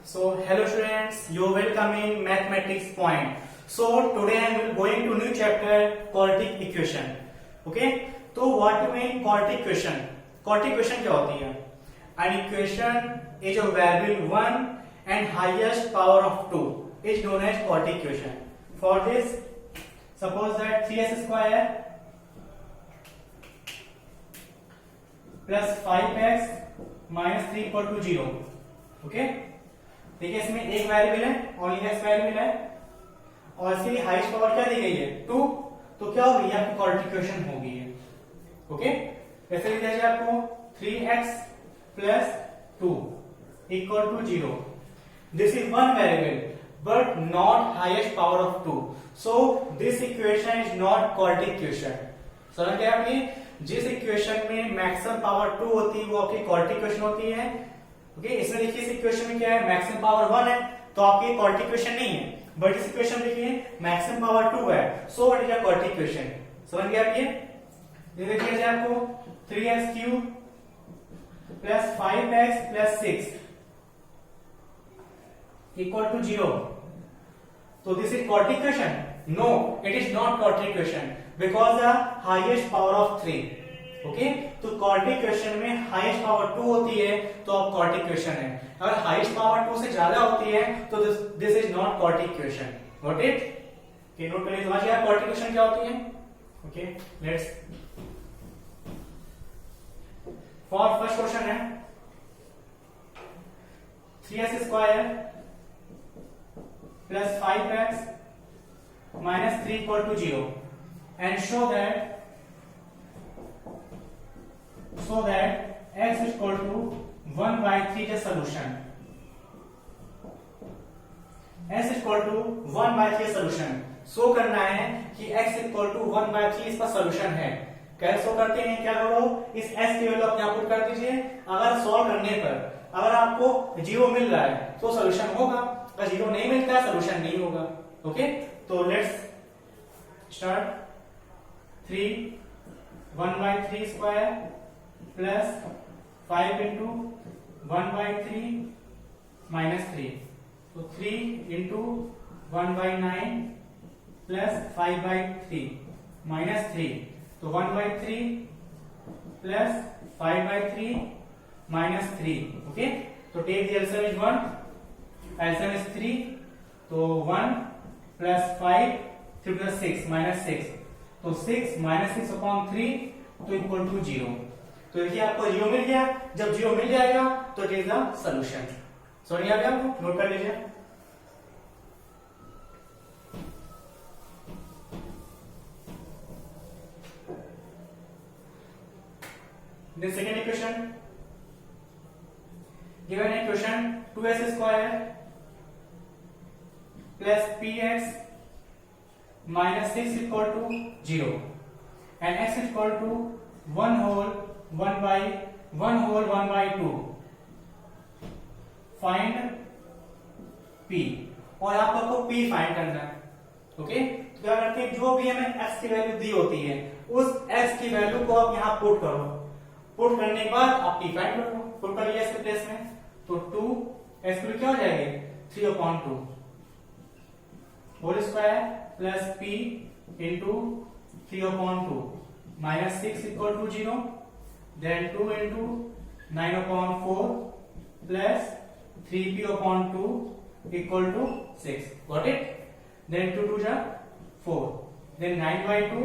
So hello students, you welcome in mathematics point. So today I am going to new chapter quadratic equation. Okay? तो what you mean quadratic equation? Quadratic equation क्या होती है? An equation is a variable 1 and highest power of 2 is known as quadratic equation. For this, suppose that 3s square plus 5x minus 3 equal to 0. Okay? देखिए इसमें एक variable है, only x variable है और इसके लिए हाईएस्ट पावर क्या दी गई है 2, तो क्या होगी आपकी क्वाड्रेटिक इक्वेशन होगी ये. ओके, ऐसे लिख दीजिए आपको 3x plus 2 equal to 0. This is one variable but not highest power of 2, so this equation is not quadratic equation. समझ गए आप? ये जिस इक्वेशन में मैक्सिमम पावर 2 होती है वो आपकी क्वाड्रेटिक इक्वेशन होती है. ओके, इसमें देखिए इस इक्वेशन में क्या है, मैक्सिमम पावर 1 है तो आपकी क्वाड्रेटिक इक्वेशन नहीं है, बट इस इक्वेशन में देखिए मैक्सिमम पावर 2 है, so what is a quadratic equation. समझ गए आप? ये देखिए आपको 3x³ plus 5x plus 6 equal to 0. तो this is quadratic equation? No, it is not quadratic equation because the highest power of 3. Okay, तो क्वाड्रेटिक इक्वेशन में हाईएस्ट पावर 2 होती है तो अब क्वाड्रेटिक इक्वेशन है. अगर हाईएस्ट पावर 2 से ज्यादा होती है तो this is not quadratic equation. Got it? Okay, note करिए समझिए आप क्वाड्रेटिक इक्वेशन क्या होती है. Okay, let's for first question है 3s square plus 5x minus 3 equal to 0 and show that x is equal to 1 by 3 is a solution. x is equal to 1 by 3 solution. Show करना है कि x equal to 1 by 3 इसका solution है. कैसे show करते हैं? क्या करो, इस s की वैल्यू आप यहां पुट कर दीजिए. अगर सॉल्व करने पर अगर आपको 0 मिल रहा है तो सोल्यूशन होगा, अगर 0 नहीं मिलता है सोल्यूशन नहीं होगा. ओके, तो let's start. 1 by 3 square plus 5 into 1 by 3 minus 3. तो 3 into 1 by 9 plus 5 by 3 minus 3. तो 1 by 3 plus 5 by 3 minus 3. Okay, तो take the LCM is 1, LCM is 3. तो 1 plus 5 3 plus 6 minus 6. तो 6 minus 6 upon 3 तो equal to 0. तो देखिए आपको 0 मिल गया. जब 0 मिल जाएगा तो इट इज द सॉल्यूशन. समझ गया आपको? नोट कर लीजिए. The second equation, given equation 2s square plus px minus 6 equal to 0 and x is equal to 1 whole 1 by 2. Find p. और यहाँ पर आपको p फाइंड करना है. ओके, तो क्या करते हैं, जो भी हमें x की वैल्यू दी होती है उस x की वैल्यू को आप यहाँ पुट करो. पुट करने के बाद आप p फाइंड करो. पुट कर लिया इसके प्लेस में तो 2 x की क्या हो जाएगी 3/2 whole square plus p into 3/2 minus 6 equal to 0. Then 2 into 9/4 plus 3p/2 equal to 6. Got it? Then 2 2 is 4. Then 9 by 2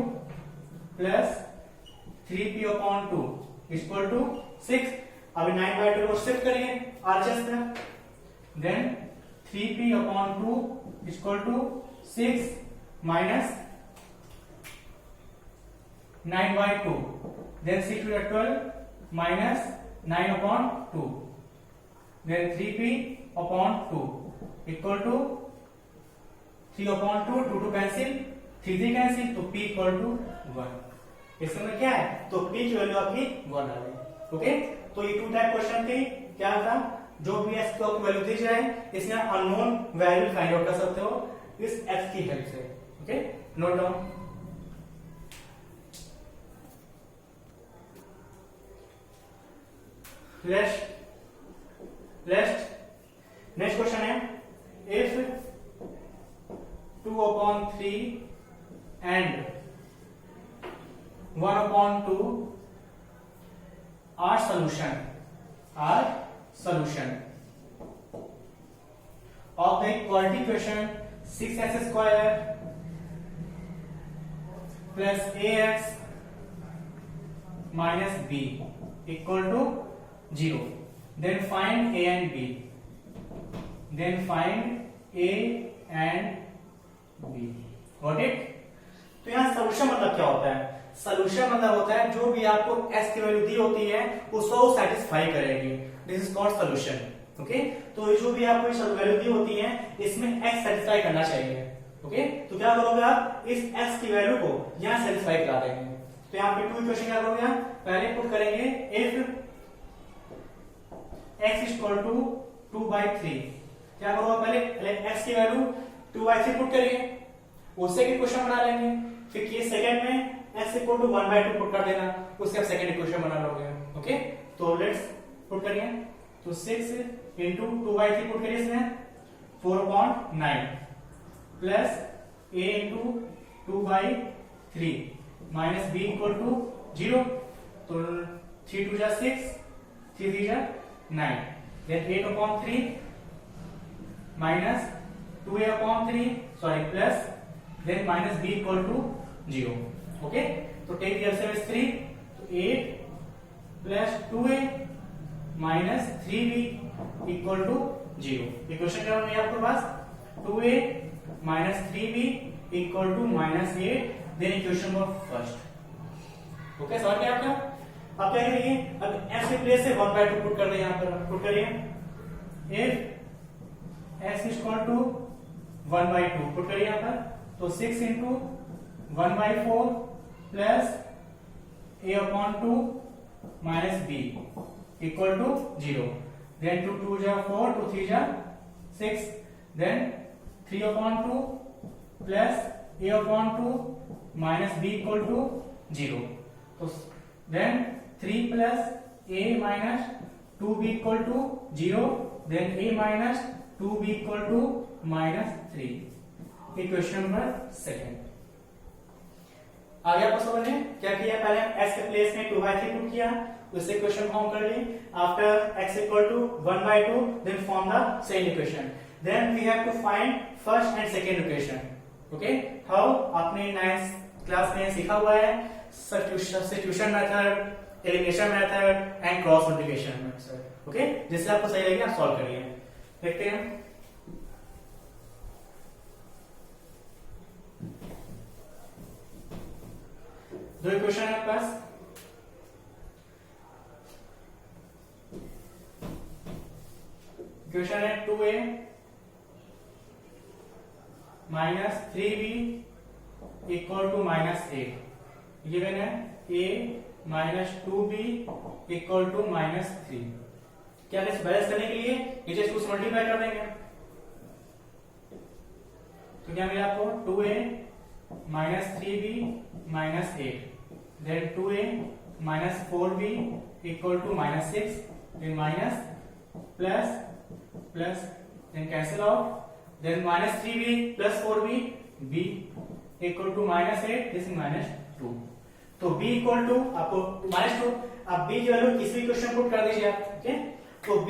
plus 3p/2 equal to 6. अभी 9 by 2 को शिफ्ट करिए RHS में. Then 3p/2 equal to 6 minus 9 by 2. Then 6 to the 12 minus 9/2. Then 3p/2 equal to 3/2. 2 to cancel, 3 cancel, तो p equal to 1. इसमें क्या है, तो p की वैल्यू आपकी 1 आ गई. ओके, तो ये 2 टाइप क्वेश्चन थे. क्या था, जो भी x को आपकी वैल्यू दी जाए इसमें अननोन वैल्यू फाइंड आउट कर सकते हो इस x की हेल्प से. Okay, note down. Next question 3 and 1/2 are solution of the equality equation 6x square plus ax minus b equal to 0. Then find a and b. Got it? तो यहाँ solution मतलब क्या होता है? सोल्यूशन मतलब होता है जो भी आपको x की वैल्यू दी होती है उसको सेटिस्फाई करेगी. This is called solution. Okay, तो जो भी आपको वैल्यू दी होती है इसमें x सेटिस्फाई करना चाहिए. ओके, तो क्या करोगे आप इस x की वैल्यू को यहाँ सेटिस्फाई करा देंगे. तो यहाँ पे 2 इक्वेशन क्या करोगे आप? पहले पुट करेंगे इफ x इक्वल टू 2/3. क्या करोगे पहले x की वैल्यू 2/3 पुट करिए, उससे एक इक्वेशन बना लेंगे. फिर ये सेकंड में x इक्वल टू 1/2 पुट कर देना, उससे आप सेकंड इक्वेशन बना लोगे. ओके, तो लेट्स पुट करिए. तो 6 इंटू 2/3 पुट करिए इसमें 4/9 plus a into 2/3 minus b equal to 0. तो 3 2 जा 6, 3 3 जा 9. Then 8/3 minus 2a/3 sorry plus then minus b equal to 0. Okay, तो टेक द एलसीएम इज 3. तो 8 plus 2a minus 3b equal to 0. Equation क्या होगी आपके पास? 2a minus 3b equal to minus 8. Then equation number first. Okay, समझ गए आपका? अब क्या करेंगे? अब x के प्लेस से 1/2 पुट कर दें. यहां पर पुट करिए if x equal to 1/2 put करिए यहां पर. तो 6 into 1/4 plus a/2 minus b equal to 0. Then 2 2 जा 4, 2 3 जा 6. Then 3/2 plus a/2 minus b equal to 0. तो then 3 plus a minus 2b equal to 0. Then a minus 2b equal to minus 3. Equation number second. आगे आपको समझ में क्या किया? पहले x के प्लेस में 2/3 पुट किया, उससे इक्वेशन फॉर्म कर ली. After x equal to 1/2 then form the same equation. Then we have to find first and second equation. Okay, how? आपने 9th क्लास में सीखा हुआ है substitution method, elimination method and cross multiplication method. Okay, जिससे आपको सही लगे आप सॉल्व करिए. देखते हैं. दो इक्वेशन है आपके पास. इक्वेशन है 2a minus 3b equal to minus 8. Given है a minus 2b equal to minus 3. क्या बैलेंस करने के लिए नीचे 2 से मल्टीप्लाई कर देंगे. तो क्या मिला आपको? 2a minus 3b minus 8. Then 2a minus 4b equal to minus 6. Then minus plus plus then cancel out. Then minus 3b plus 4b b equal to minus 8. This is minus 2. तो b equal to आपको minus 2. अब b की value किसी भी question put कर दीजिए आप. Okay, तो b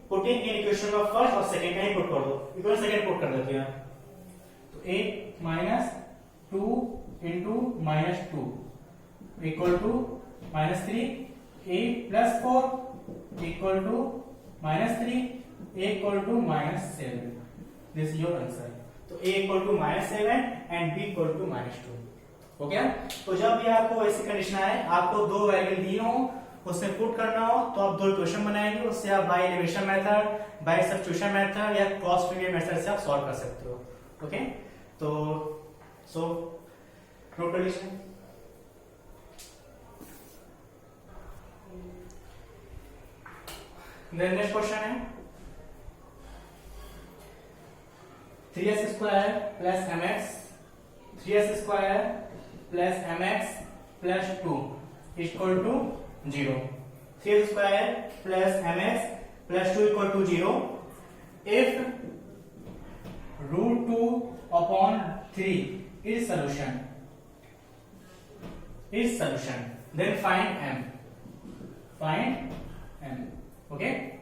putting in equation of first और सेकंड में पुट कर दो. इक्वेशन सेकंड पुट कर देते हैं. तो 8 minus 2 into minus 2 equal to minus 3. 8 plus 4 equal to minus 3. a equal to minus 7. This is your answer. तो a equal to minus 7 and b equal to minus 2. हो गया? तो जब भी आपको ऐसी कंडीशन आए, आपको दो वेरिएबल दिए हो, उसमें पुट करना हो, तो आप दो इक्वेशन बनाएंगे. उससे आप by elimination method, by substitution method या क्रॉस मल्टीप्लिकेशन मेथड से आप सॉल्व कर सकते हो. ओके, तो सो नोट कर लीजिए. देन नेक्स्ट क्वेश्चन है 3s square plus mx 3s square plus mx plus 2 equal to 0. 3s square plus mx plus 2 equal to 0 if √2/3 is solution, then find m, okay.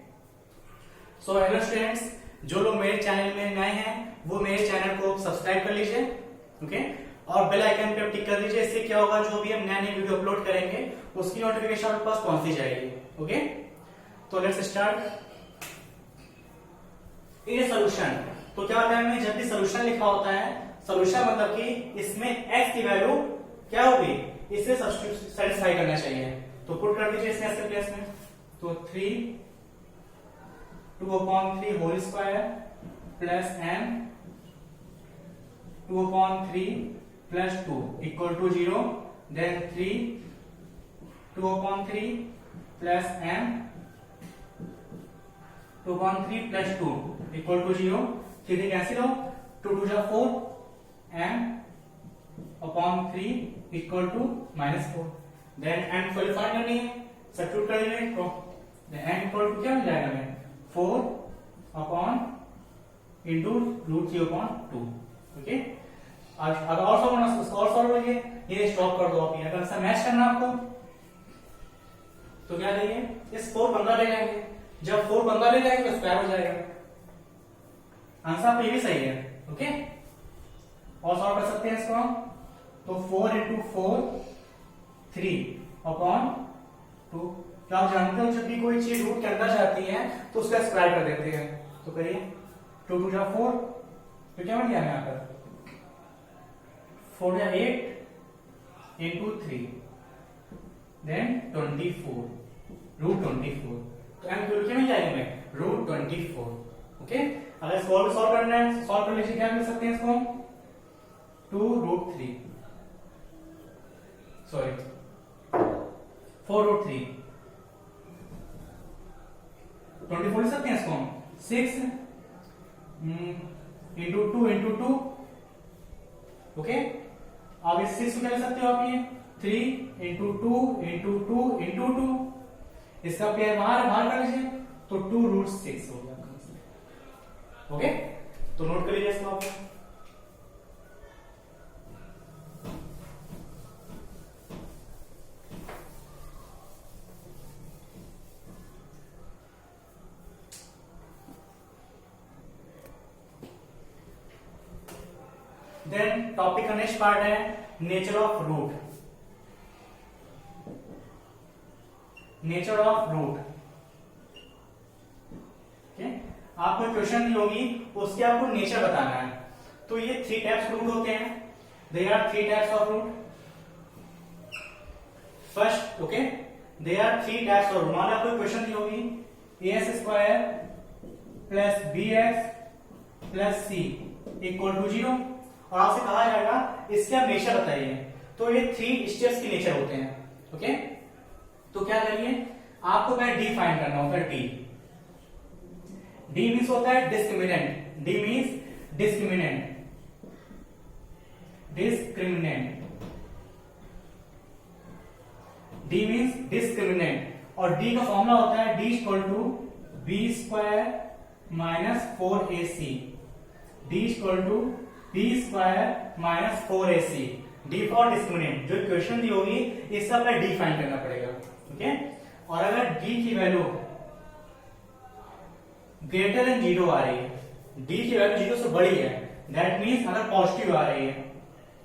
So hello students, जो लोग मेरे channel में नए हैं वो मेरे channel को सब्सक्राइब कर लीजिए, ओके, और बेल आइकन पे टिक कर दीजिए। इससे क्या होगा, जो भी हम नए नए वीडियो अपलोड करेंगे उसकी नोटिफिकेशन आपके पास पहुंचती जाएगी, ओके। तो लेट्स स्टार्ट। ये सॉल्यूशन, तो क्या होता है, हमें जब भी सॉल्यूशन लिखा होता है, सॉल्यूशन मतलब कि इसमें x की वैल्यू क्या होगी, इसे सेटिस्फाई करना चाहिए। तो पुट कर दीजिए इसमें इसके प्लेस में, तो 3 2/3 whole square plus m 2/3 plus 2 equal to 0, then 3 2/3 plus m 2/3 plus 2 equal to 0, सीधे कैंसिल हो, 2 2 जा 4, m/3 equal to -4, then m को फाइंड करनी है, सब्स्टिट्यूट कर देंगे, तो m इक्वल टू क्या मिल जाएगा हमें, 4 into √3/2, ओके। अब और सॉल्व करिए, ये स्टॉप कर दो आप, अगर ऐसा मैच करना आपको तो क्या देंगे, इस 4 15 ले जाएंगे, जब 4 15 ले जाएंगे तो स्क्वायर हो जाएगा, आंसर आपका ये भी सही है, ओके। और सॉल्व कर सकते हैं इसको हम, तो 4 into 4 3/2, क्या आप जानते हो जब भी कोई चीज रूट के अंदर जाती है तो उसका स्क्वायर कर देते हैं, तो करिए 2 2 जा 4, तो क्या बन गया यहाँ पर 4 जा 8 into 3, देन 24 √24, तो m की क्या मिल जाएगी हमें, √24, ओके। अगर सॉल्व करना है, सॉल्व कर लीजिए, क्या मिल सकते हैं इसको, 2√3 सॉरी 4√3 24 लिख सकते हैं इसको हम, 6 into 2 into 2, ओके। अब इस 6 को क्या लिख सकते हो आप, ये 3 into 2 into 2 into 2, इसका पेयर बाहर कर लीजिए, तो 2√6 हो गया, ओके। तो नोट कर लीजिए इसको आप, देन टॉपिक का नेक्स्ट पार्ट है nature of root, nature of root, okay. आपको क्वेश्चन दी होगी, उसके आपको नेचर बताना है। तो ये 3 टाइप्स रूट होते हैं, there are 3 types of root, first, okay, there are 3 types of root. मान लो आपको क्वेश्चन दी होगी ax² plus bx plus c equal to 0, और आपसे कहा जाएगा इसके आप नेचर बताइए। तो ये 3 स्टेप्स की नेचर होते हैं, ओके। तो क्या करिए, आपको पहले डी फाइंड करना होगा, डी मीन्स होता है discriminant, D means discriminant, D means discriminant, और डी का फॉर्मूला होता है D equal to b² - 4ac, D equal to b² - 4ac, D for discriminant. जो क्वेश्चन दी होगी इसका अपना डी फाइंड करना पड़ेगा, ओके। और अगर डी की वैल्यू ग्रेटर देन 0 आ रही है, डी की वैल्यू 0 से बड़ी है, दैट मीन्स अगर पॉजिटिव आ रही है,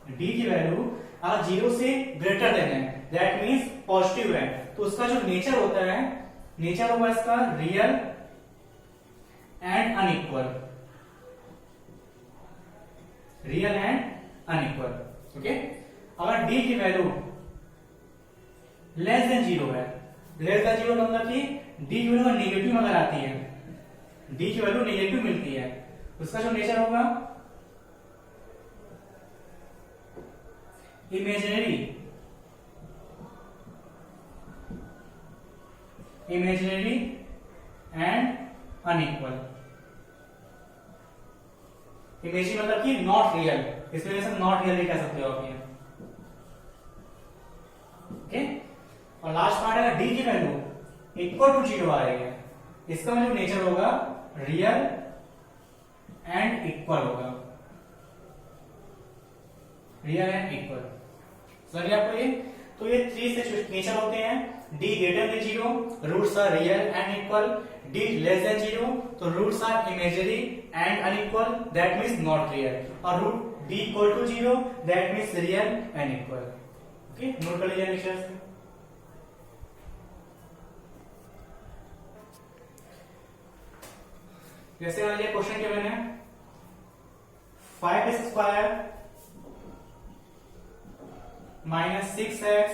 डी की वैल्यू अगर 0 से ग्रेटर देन है, दैट मीन्स पॉजिटिव है, तो उसका जो नेचर होता है, नेचर होगा इसका real and unequal, real and unequal, okay. अगर डी की वैल्यू लेस देन 0 है, लेस देन 0 मतलब कि डी की वैल्यू नेगेटिव अगर आती है, डी की वैल्यू नेगेटिव मिलती है, उसका जो नेचर होगा इमेजिनरी एंड अनइक्वल। इमेजिनरी मतलब कि नॉट रियल, इस वजह से नॉट रियल कह सकते हो आप ये, ओके। और लास्ट पार्ट है डी की वैल्यू इक्वल टू 0 आ रही है, इसका जो नेचर होगा रियल एंड इक्वल होगा, रियल एंड इक्वल। समझ गए आपको ये? तो ये 3 से नेचर होते हैं, d greater than 0, roots are real and equal, d less than 0, तो roots are imaginary and unequal, that means not real, और root d equal to 0, that means real and equal. Okay, note कर लीजिए nature. जैसे मान लीजिए question क्या मैंने 5x² minus 6x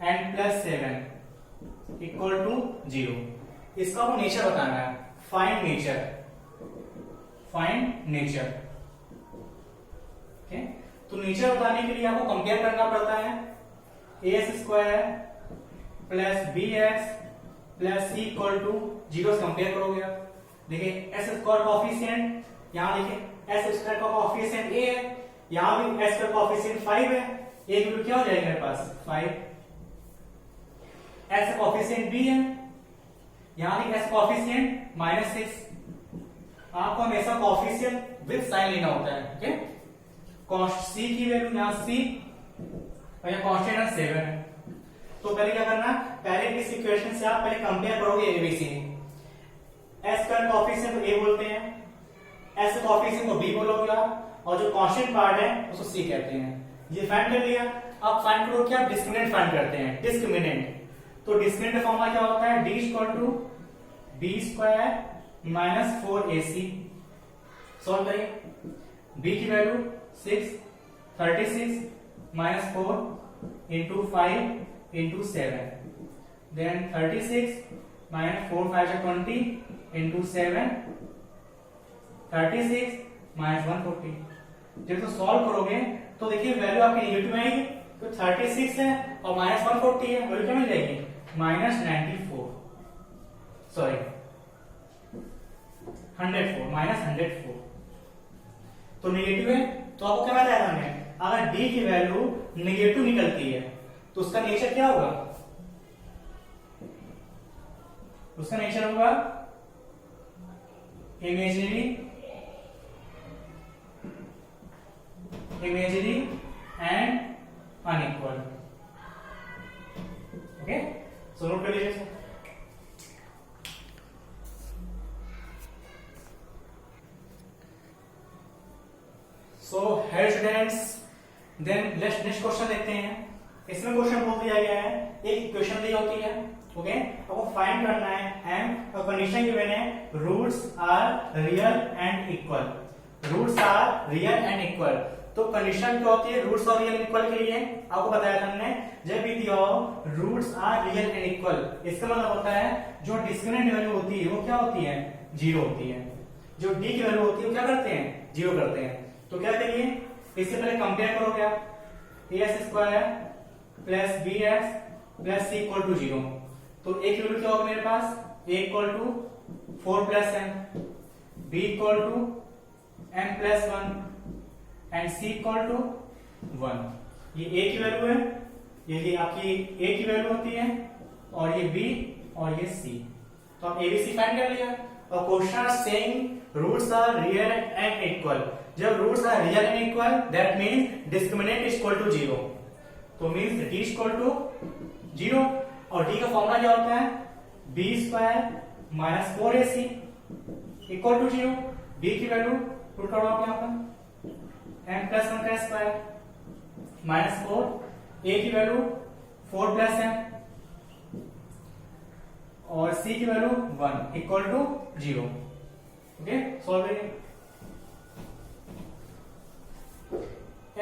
and plus 7 equal to 0। इसका वो नेचर बताना है, find nature, find nature. Okay, तो नेचर बताने के लिए आपको कंपेयर करना पड़ता है ax² plus bx plus c equal to 0 से कंपेयर करोगे आप। देखिए s² कॉफिशिएंट, यहां देखिए s² का कॉफिशिएंट a है, यहां भी s का कॉफिशिएंट 5 है, a की वैल्यू क्या हो जाएगी मेरे पास 5। s का कॉफिशिएंट b है, यहां भी s कॉफिशिएंट -6। आपको हमेशा कॉफिशिएंट विद साइन लेना होता है। ओके, कॉस्ट c की वैल्यू यहां c और यहां कांस्टेंट 7 है। तो पहले क्या करना, पहले इस इक्वेशन से आप पहले कंपेयर करोगे abc। s का कॉफिशिएंट को a बोलते हैं, s का कॉफिशिएंट को b बोलोगे आप, और जो कांस्टेंट पार्ट है उसको c कहते हैं। ये फाइंड कर लिया। अब फाइंड करो क्या, डिस्क्रिमिनेंट फाइंड करते हैं, डिस्क्रिमिनेंट। तो डिस्क्रिमिनेंट फॉर्मूला क्या होता है, d equal to b² minus 4ac। Solve करिए, b की value 6, 36 minus 4 into 5 into 7, then 36 minus 4 5 20 into 7, 36 minus 140। जब तो सॉल्व करोगे तो देखिए वैल्यू आपकी नेगेटिव आएगी, तो 36 है और माइनस 140 है, वैल्यू क्या मिल जाएगी -94, सॉरी 104, -104। तो नेगेटिव है, तो आपको क्या बताया हमने, अगर d की वैल्यू नेगेटिव निकलती है तो उसका नेचर क्या होगा, उसका नेचर होगा imaginary and unequal. Okay, so note कर लीजिए। So here students, then next question देखते हैं। इसमें क्वेश्चन बोल दिया गया है, एक इक्वेशन दी होती है। ओके, आपको फाइंड करना है एंड कंडीशन गिवन है, roots are real and equal. Roots are real and equal, तो कंडीशन क्या होती है रूट्स और रियल इक्वल के लिए, आपको बताया था हमने, जब भी दिया हो roots are real and equal, इसका मतलब होता है जो डिस्क्रिमिनेंट वैल्यू होती है वो क्या होती है, 0 होती है। जो d की वैल्यू होती है वो क्या करते हैं, 0 करते हैं। तो क्या करिए, इससे पहले कंपेयर करोगे आप, ax² plus bx plus c equal to 0। तो a की वैल्यू क्या होगी मेरे पास, a equal to 4 plus m, b equal to m plus 1 and c equal to 1। ये a की वैल्यू है, ये आपकी a की वैल्यू होती है, और ये b और ये c। तो आप abc फाइंड कर लिया। और question are saying roots are real and equal. जब roots are real and equal, that means discriminant is equal to 0। तो मींस d इक्वल टू 0, और d का फॉर्मूला क्या होता है, b² minus 4ac equal to 0। b की value put करो आप यहां पर, m प्लस 1 का स्क्वायर माइनस 4, a की वैल्यू 4 प्लस m और c की value 1 equal to 0। Okay, solve करिए।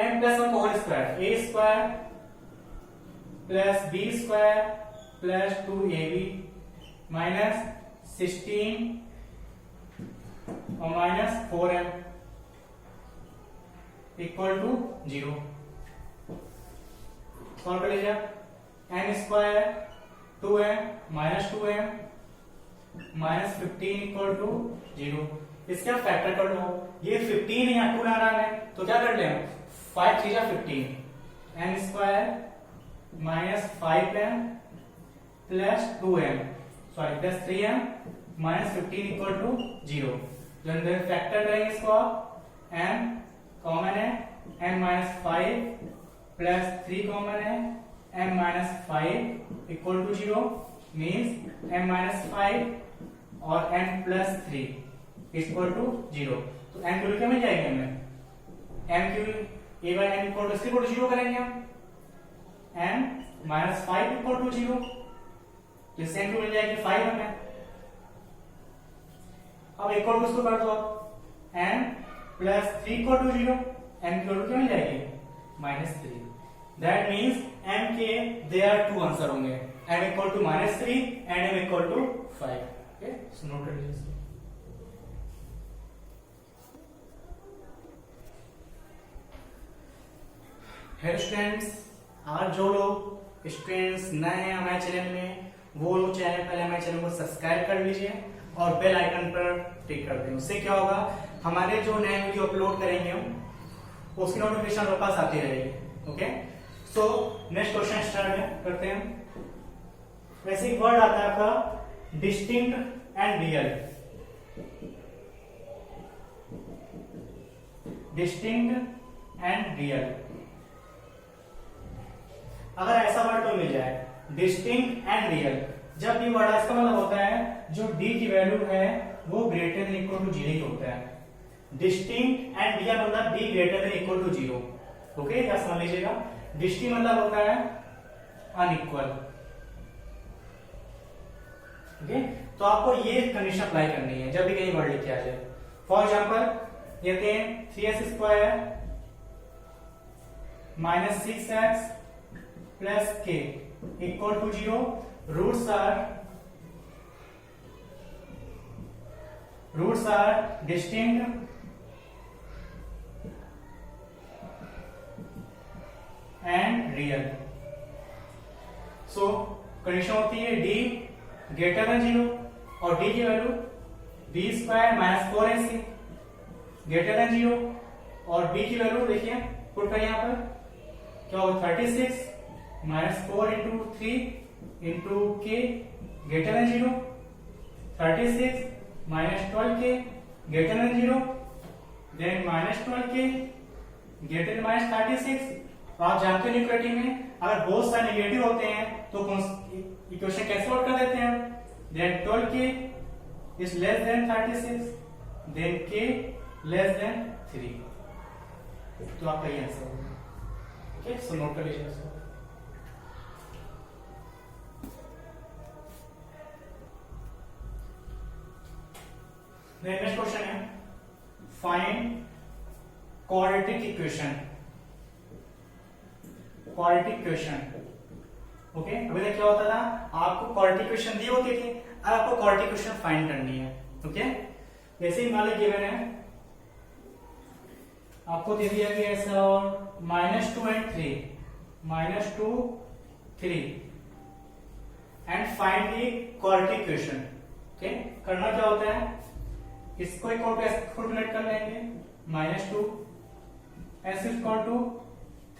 m प्लस 1 का whole square, a² plus b² plus 2ab minus 16 और minus 4m equal to 0। Solve कर लीजिए। m² 2m minus 2m minus 15 equal to 0। इसका factor कर लो, ये 15 या 2 आ रहा है, तो क्या कर ले, 5 3 15, m² minus 5m plus 2m, sorry plus 3m minus 15 equal to 0। जो फैक्टर करेंगे इसको, m कॉमन है m माइनस 5 प्लस 3 कॉमन है, m minus 5 equal to 0 means m minus 5 और m प्लस 3 इक्वल टू 0। तो m की वैल्यू क्या मिल जाएगी हमें, m की a by m equal to 0 करेंगे हम, m माइनस 5 इक्वल टू 0, तो इससे m की मिल जाएगी 5 हमें। अब इक्वल टू कर दो आप, m plus 3 equal to 0, m की वैल्यू क्या मिल जाएगी माइनस 3। दैट मीन्स m के देयर टू आंसर होंगे, m equal to minus 3 and m equal to 5। Okay, so note कर लीजिए। हेलो स्टूडेंट्स, आज जो लोग स्टूडेंट्स नए हैं हमारे चैनल में, वो लोग चैनल पहले हमारे चैनल को सब्सक्राइब कर लीजिए और बेल आइकन पर क्लिक कर दें। उससे क्या होगा, हमारे जो नए वीडियो अपलोड करेंगे हम उसकी नोटिफिकेशन आपके पास आती रहेगी। Okay, so next question start करते हैं। वैसे एक वर्ड आता है आपका distinct and real. Distinct and real, अगर ऐसा वर्ड तो मिल जाए डिस्टिंक्ट एंड रियल, जब ये वर्ड इसका मतलब होता है जो d की वैल्यू है वो ग्रेटर देन इक्वल टू 0 होता है। डिस्टिंक्ट एंड रियल मतलब d greater than equal to 0। Okay, क्या समझ लीजिएगा, डिस्टिंक्ट मतलब होता है अनइक्वल। ओके, तो आपको ये कंडीशन अप्लाई करनी है जब भी कहीं वर्ड लिखे आ जाए। फॉर एग्जाम्पल लेते हैं 3x square minus 6x plus k equal to 0, roots are distinct and real. So condition होती है d ग्रेटर देन 0 और d की value b square minus 4ac greater than 0 और b की वैल्यू देखिए पुट करें यहां पर, क्या होगा 36 minus 4 into 3 into k greater than 0, 36 minus 12k greater than 0, then minus 12k greater than minus 36। आप जानते हैं इक्वेशन में अगर बहुत सारे नेगेटिव होते हैं तो इक्वेशन कैसे आउट कर देते हैं, then 12k is less than 36, then k less than 3। तो आपका ये आंसर होगा। ओके, सो नोट कर लीजिए। नेक्स्ट क्वेश्चन है find quadratic equation. Quadratic equation, okay, अभी तक क्या होता था, आपको क्वाड्रेटिक इक्वेशन दी होती थी, अब आपको क्वाड्रेटिक इक्वेशन फाइंड करनी है। ओके, जैसे ही मान लीजिए मैंने आपको दे दिया कि ऐसा और -2 and 3 -2 3 and find the quadratic equation. Okay, करना क्या होता है, इसको इक्वल टू s फॉर्मुलेट कर लेंगे, -2 s इक्वल टू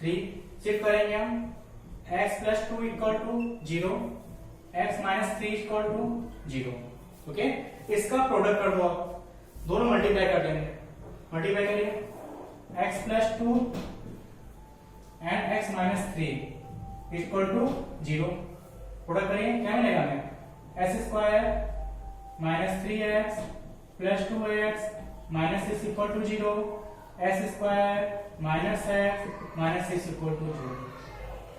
3 शिफ्ट करेंगे हम, x plus 2 equal to 0, x minus 3 equal to 0। Okay, इसका प्रोडक्ट कर दो आप, दोनों मल्टीप्लाई कर देंगे, मल्टीप्लाई करिए x plus 2 and x minus 3 equal to 0, product करिए, क्या मिलेगा हमें s square minus 3x plus 2x minus 6 equal to 0, s square minus x minus 6 equal to 0।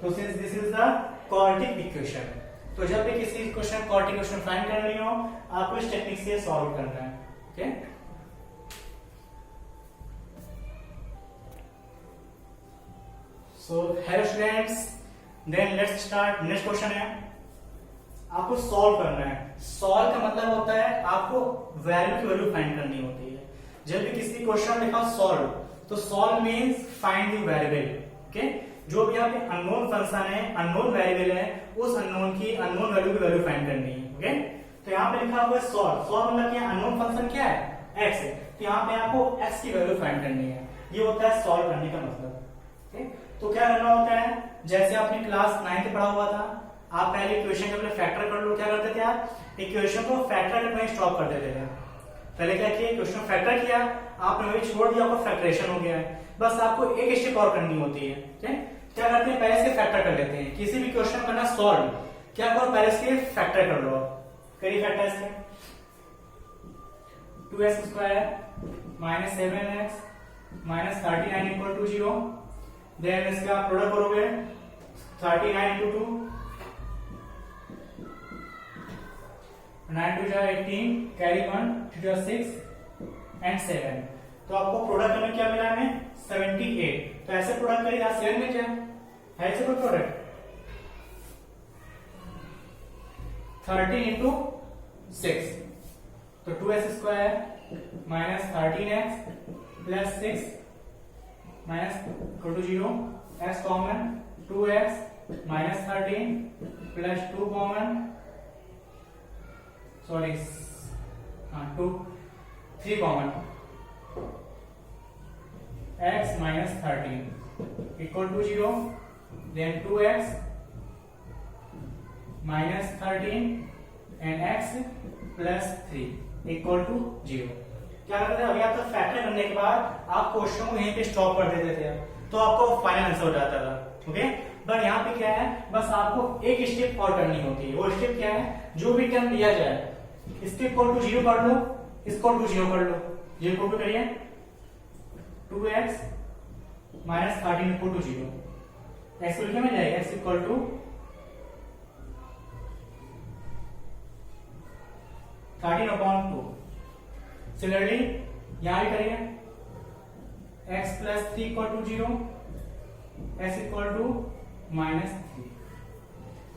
तो since this is the quadratic equation, तो जब भी किसी इक्वेशन क्वाड्रेटिक इक्वेशन फाइंड करनी हो आपको इस टेक्निक से सॉल्व करना है। Okay, so hello students, then let's start. Next question है आपको सॉल्व करना है। सॉल्व का मतलब होता है आपको वैल्यू की वैल्यू फाइंड करनी होती है। जब भी किसी क्वेश्चन में लिखा सॉल्व, तो solve means find the variable. Okay, जो भी यहाँ पे अननोन फंक्शन है, अननोन वेरिएबल है, उस अननोन की अननोन वैल्यू की वैल्यू फाइंड करनी है। ओके, तो यहाँ पे लिखा हुआ है सॉल्व। सॉल्व मतलब क्या, अननोन फंक्शन क्या है, x है, तो यहाँ पे आपको x की वैल्यू फाइंड करनी है। ये होता है सॉल्व करने का मतलब। ओके, तो क्या करना होता है, जैसे आपने क्लास 9 पढ़ा हुआ था, आप पहले इक्वेशन के अपने फैक्टर कर लो। क्या करते थे आप, इक्वेशन को फैक्टर करके स्टॉप कर देते थे। पहले क्या किया, क्वेश्चन फैक्टर किया, आपने वही छोड़ दिया, आपको फैक्टरेशन हो गया है। बस आपको एक स्टेप और करनी होती है। क्या करते हैं, पहले इसके फैक्टर कर लेते हैं। किसी भी क्वेश्चन करना सॉल्व, क्या करो, पहले इसके फैक्टर कर लो। करिए फैक्टर इसके, 2x square minus 7x minus 39 equal to 0। Then इसका प्रोडक्ट करोगे 39 इंटू 2, 9 2 जा 18, कैरी 1, 2 जा 6 एंड 7। तो आपको प्रोडक्ट में क्या मिला हमें, 78। तो ऐसे प्रोडक्ट करिए, यहाँ 7 में जाए, है ऐसे कोई प्रोडक्ट 13 इंटू 6, तो 2x square minus 13x plus 6 minus equal to 0, x common 2x minus 13 plus 2 common, sorry 3 common, x minus 13 equal to 0, then 2x minus 13 and x plus 3 equal to 0। क्या करते थे, अभी आप तो फैक्टर करने के बाद आप क्वेश्चन को यहीं पे स्टॉप कर देते थे, तो आपको फाइनल आंसर हो जाता था। ओके, बट यहाँ पे क्या है, बस आपको एक स्टेप और करनी होती है। वो स्टेप क्या है, जो भी टर्म दिया जाए इसके इक्वल टू 0 कर लो, इसको टू 0 कर लो। 0 को करिए 2x minus 13 equal to 0, x को लिखने में जाएगा x इक्वल टू 13/2। सिमिलरली यहां भी करिए x plus 3 equal to 0, x equal to minus 3।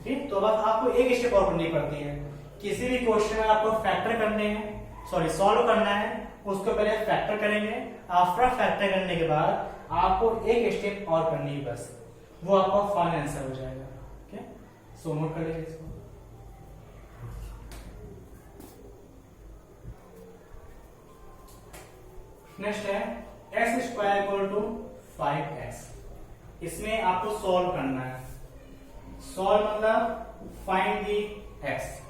ठीक, तो बस आपको एक स्टेप और करनी पड़ती है। किसी भी क्वेश्चन में आपको फैक्टर करने हैं, सॉरी सॉल्व करना है, उसको पहले फैक्टर करेंगे। आफ्टर फैक्टर करने के बाद आपको एक स्टेप और करनी है, बस वो आपका फाइनल आंसर हो जाएगा। ओके, सो नोट कर लीजिए इसको। नेक्स्ट है x square equal to 5x। इसमें आपको सॉल्व करना है। सॉल्व मतलब फाइंड दी x।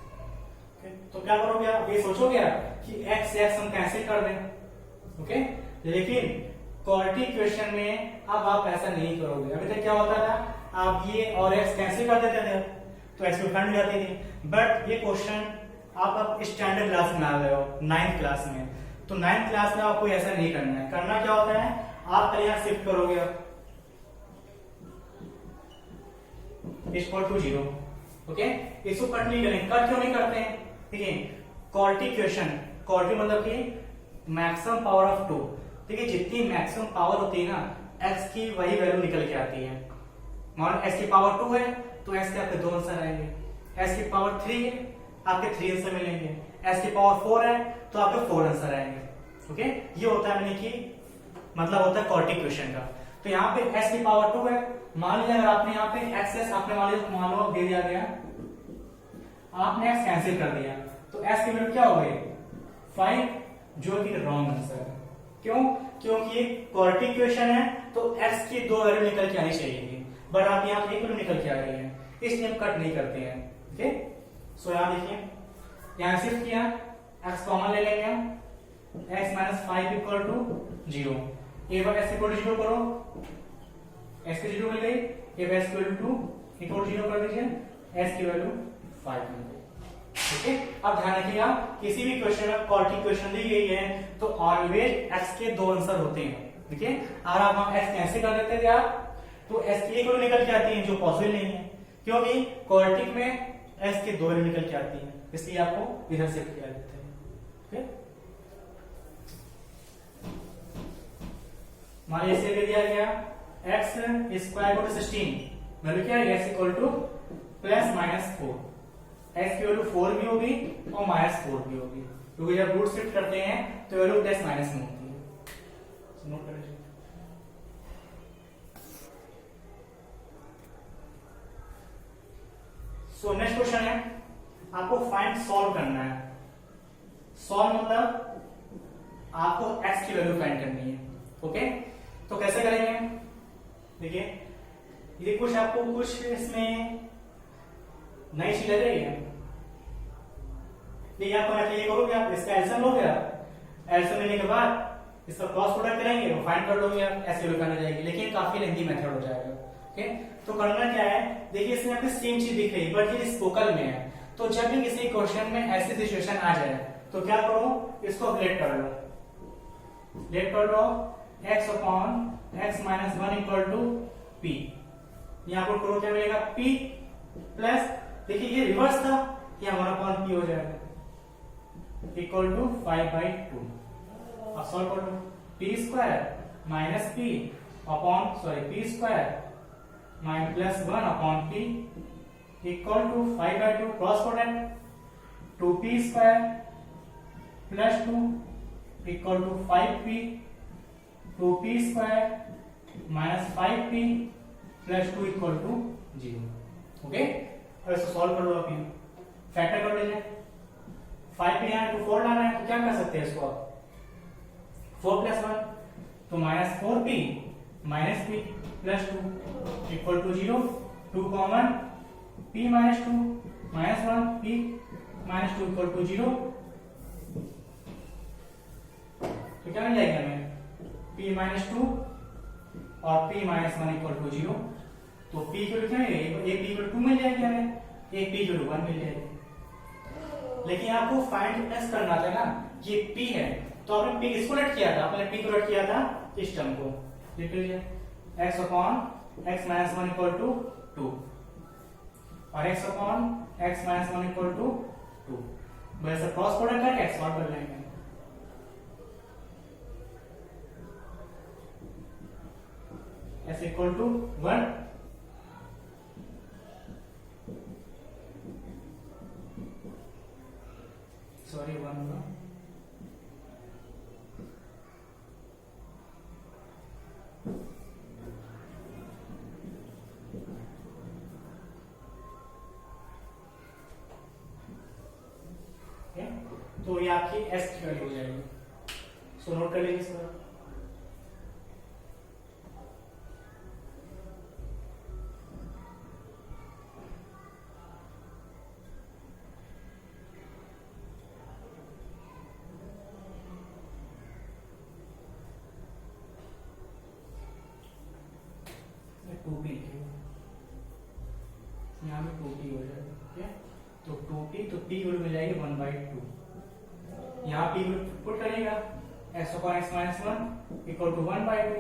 तो क्या करोगे आप, ये सोचोगे कि x से x हम कैंसिल कर दें। ओके, लेकिन क्वाड्रेटिक क्वेश्चन में अब आप ऐसा नहीं करोगे। अभी तक क्या होता था, आप ये और x कैंसिल कर देते थे, तो x की फ्रंट हो जाती थी। बट ये क्वेश्चन आप स्टैंडर्ड क्लास में आ गए हो, 9th क्लास में, तो 9th क्लास में आपको ऐसा नहीं करना है। करना क्या होता है, आप पहले यहां शिफ्ट करोगे इक्वल टू 0। ओके, इसको कट नहीं करेंगे। कट क्यों नहीं करते हैं, देखिए क्वाड्रेटिक क्वेश्चन, क्वाड्रेटिक मतलब कि मैक्सिमम पावर ऑफ 2। देखिए जितनी मैक्सिमम पावर होती है ना, x की वही वैल्यू निकल के आती है। मान x की पावर 2 है तो x के आपके 2 आंसर आएंगे, x की पावर 3 है आपके 3 आंसर मिलेंगे, x की पावर 4 है तो आपके 4 आंसर आएंगे। ओके, ये होता है, यानी कि मतलब होता है क्वाड्रेटिक क्वेश्चन का। तो यहाँ पे x की पावर 2 है, मान लीजिए अगर आपने यहाँ पे x आपने मान लो दे दिया गया, आपने x कैंसिल कर दिया, तो x की वैल्यू क्या हो गई 5, जो कि रॉन्ग आंसर है। क्यों, क्योंकि ये क्वाड्रेटिक क्वेश्चन है, तो x की 2 वैल्यू निकल के आनी चाहिए थी, बट आप यहाँ पे एक वैल्यू निकल के आ रही है, इसलिए हम कट नहीं करते हैं। ओके, सो यहाँ देखिए, यहाँ शिफ्ट किया, x कॉमन ले लेंगे हम, x माइनस 5 इक्वल टू 0। एक बार x इक्वल टू 0 करो, x की 0 मिल गई, एक बार x इक्वल टू 0 कर दीजिए, x की वैल्यू 5 मिल गई। ओके, अब ध्यान रखिएगा, किसी भी क्वेश्चन में क्वाड्रेटिक क्वेश्चन दी गई है तो ऑलवेज x के 2 आंसर होते हैं। ठीक है, अगर आप वहां x कैंसिल कर देते थे आप, तो x की एक वैल्यू निकल के आती है, जो पॉसिबल नहीं है, क्योंकि क्वाड्रेटिक में x की 2 वैल्यू निकल के आती है, इसलिए आपको इधर शिफ्ट किया जाता है। ओके, मान लीजिए इसे दे दिया गया x square equal to 16, value क्या है x equal to plus minus 4, x की वैल्यू 4 भी होगी और माइनस 4 भी होगी, क्योंकि जब रूट शिफ्ट करते हैं तो वैल्यू प्लस माइनस में होती है। नोट कर लीजिए। सो नेक्स्ट क्वेश्चन है, आपको फाइंड सॉल्व करना है। सॉल्व मतलब आपको x की वैल्यू फाइंड करनी है। ओके, तो कैसे करेंगे, देखिए ये कुछ आपको कुछ इसमें नई चीज लग रही है, ये आपको ये करोगे, आप इसका एल्सियम लोगे, ऐसे मिलने के बाद इसका क्रॉस प्रोडक्ट करेंगे, वो फाइंड कर लोगे आप, ऐसे भी करना जाएगी, लेकिन काफी लेंथी मेथड हो जाएगा। ओके, तो करना क्या है, देखिए इसमें आपको सेम चीज दिख रही है बट ये स्पोकन में है। तो जब भी किसी क्वेश्चन में ऐसी सिचुएशन आ जाए तो क्या करो, इसको लेट कर लो, लेट कर लो x upon x minus 1 equal to p। यहां पर करो क्या मिलेगा, p प्लस, देखिए ये रिवर्स था, यहाँ 1 अपॉन p हो जाएगा इक्वल टू 5/2। अब सॉल्व कर लो, p square minus p upon p square minus plus 1 upon p equal to 5/2, cross product 2p square plus 2 equal to 5p, 2p square minus 5p plus 2 equal to 0। Okay, अब इसको solve कर लो, आप factor कर लीजिए। 5p यहाँ to 4 लाना है तो क्या कर सकते हैं इसको आप, 4 प्लस 1 तो minus 4p minus p plus 2 equal to 0, 2 common, p minus 2 minus 1 p minus 2 equal to 0। तो क्या मिल जाएगा हमें, p माइनस 2 और p माइनस 1 इक्वल टू 0। तो p इक्वल क्या है, एक p इक्वल 2 मिल जाएगी हमें, एक p इक्वल 1 मिल जाएगी। लेकिन आपको फाइंड एस करना था ना, ये p है तो आपने p किसको लेट किया था, आपने p को लेट किया था इस टर्म को, लिख लीजिए x upon x minus 1 equal to 2 और x upon x minus 1 equal to 2। वैसे क्रॉस प्रोडक्ट करके x सॉल्व कर लेंगे। s इक्वल टू 1, सॉरी 1 होगा, तो ये आपकी s की वैल्यू हो जाएगी। सो नोट कर लीजिए इसको, यहाँ पे 2p हो जाएगा। ठीक है, तो 2p, तो p वैल्यू मिल जाएगी 1/2। यहाँ p पुट करेगा x upon x minus 1 equal to 1/2।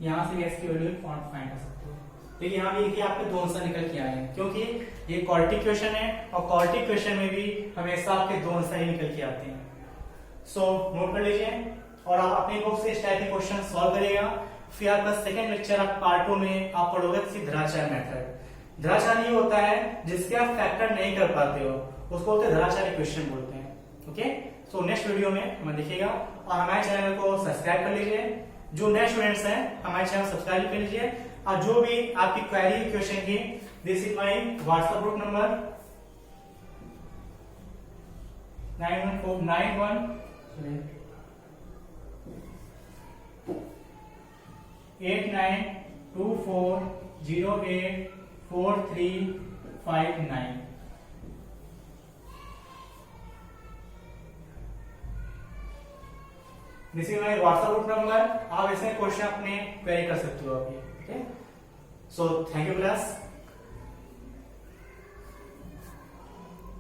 यहाँ से x की वैल्यू फाइंड कर सकते हो। देखिए यहाँ भी आपके दो आंसर निकल के आए हैं, क्योंकि ये क्वाड्रेटिक क्वेश्चन है और क्वाड्रेटिक क्वेश्चन में भी हमेशा आपके दो आंसर ही निकल के आते हैं। सो नोट कर लीजिए और आप अपनी बुक से इस टाइप के क्वेश्चन सॉल्व करिएगा। फिर आपका सेकंड लेक्चर आप पार्ट 2 में आप पढ़ोगे धराचार मेथड। धराचार ये होता है जिसके आप फैक्टर नहीं कर पाते हो, उसको बोलते हैं धराचारी क्वेश्चन बोलते हैं। ओके, सो नेक्स्ट वीडियो में हमें देखिएगा और हमारे चैनल को सब्सक्राइब कर लीजिए। जो नए स्टूडेंट्स हैं हमारे चैनल सब्सक्राइब कर लीजिए और जो भी आपकी क्वेरी क्वेश्चन की, this is my WhatsApp group number 891924084359। This is my WhatsApp group number. आप इसमें क्वेश्चन अपने क्वेरी कर सकते हो अभी। Okay, so thank you class.